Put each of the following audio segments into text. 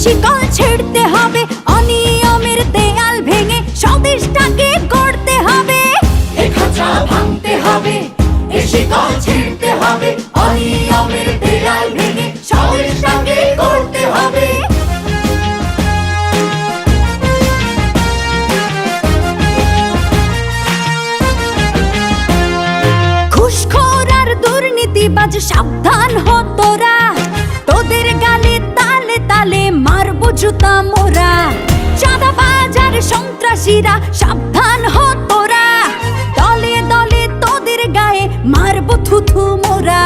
শিকল ছিঁড়তে হবে, অনিয়মের দেয়াল ভেঙে স্বদেশটাকে গড়তে হবে। এ খাঁচা ভাঙতে হবে, এ শিকল ছিঁড়তে হবে, অনিয়মের দেয়াল ভেঙে স্বদেশটাকে গড়তে হবে। ঘুষখোর আর দুর্নীতিবাজ সাবধান হ তোরা, তোদের গালে তালে তালে মারবো জুতা মোরা। চাঁদাবাজ আর সন্ত্রাসীরা সাবধান হ তোরা, দলে দলে তোদের গায়ে মারবো থুথু মোরা।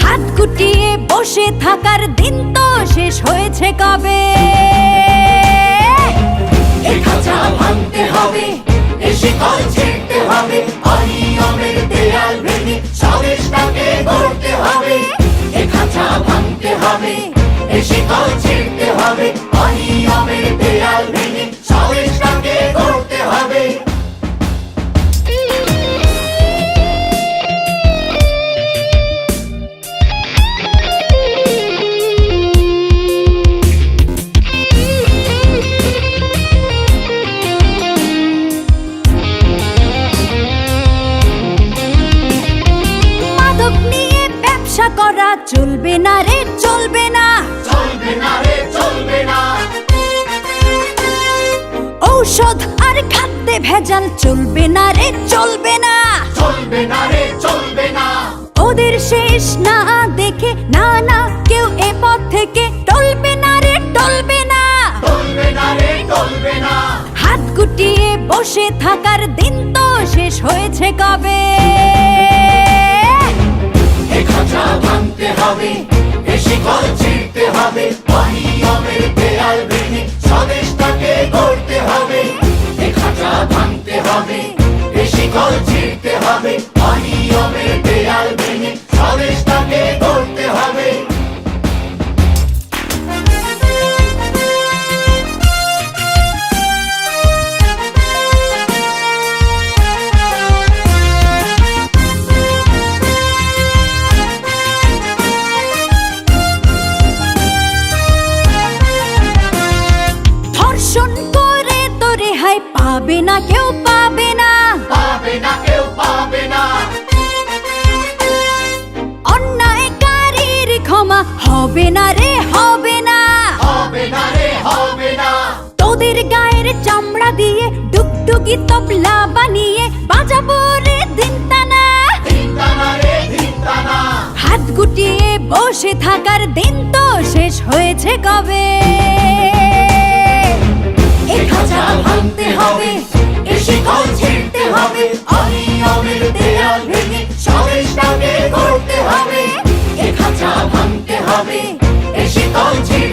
হাত গুটিয়ে বসে থাকার দিন তো শেষ হয়েছে কবে। এ খাঁচা ভাঙতে হবে, এ শিকল ছিঁড়তে হবে, অনিয়মের দেয়াল ভেঙে স্বদেশটাকে গড়তে হবে। এ খাঁচা ভাঙতে হবে, এ শিকল ছিঁড়তে হবে, অনিয়মের দেয়াল ভেঙে স্বদেশটাকে গড়তে হবে। মাদক নিয়ে ব্যবসা করা চলবে না রে, চলবে না, চলবে না রে, চলবে না। ঔষধ আর খাদ্যে ভেজাল চলবে না রে, চলবে না, চলবে না রে, চলবে না। ওদের শেষ না দেখে না না কেউ এ পথ থেকে টলবে না রে, টলবে না। চলবে না রে, চলবে না। হাত গুটিয়ে বসে থাকার দিন তো শেষ হয়েছে কবে। এ খাঁচা ভাঙতে হবে, এ শিকল ছিঁড়তে হবে, অনিয়মের দেয়াল ভেঙে স্বদেশটাকে গড়তে হবে। এ খাঁচা ভাঙতে হবে, এ শিকল ছিঁড়তে হবে, অনিয়মের দেয়াল ভেঙে স্বদেশটাকে গড়তে হবে। ধর্ষণ করে তো রেহাই পাবে না কেউ, পাবে না, পাবে না কেউ, পাবে না। অন্যায়কারীর ক্ষমা হবে না রে, হবে না। হবে না রে, হবে না। তোদের গায়ের চামড়া দিয়ে ডুগডুগি তবলা বানিয়ে বাজাবো রে দিনটানা। ধিনতানা রে, ধিনতানা। হাত গুটিয়ে বসে থাকার দিন তো শেষ হয়েছে কবে। এ খাঁচা ভাঙতে হবে, এ শিকল ছিঁড়তে হবে, অনিয়মের দেয়াল ভেঙে স্বদেশটাকে গড়তে হবে। এ খাঁচা ভাঙতে হবে, এ শিকল ছিঁড়তে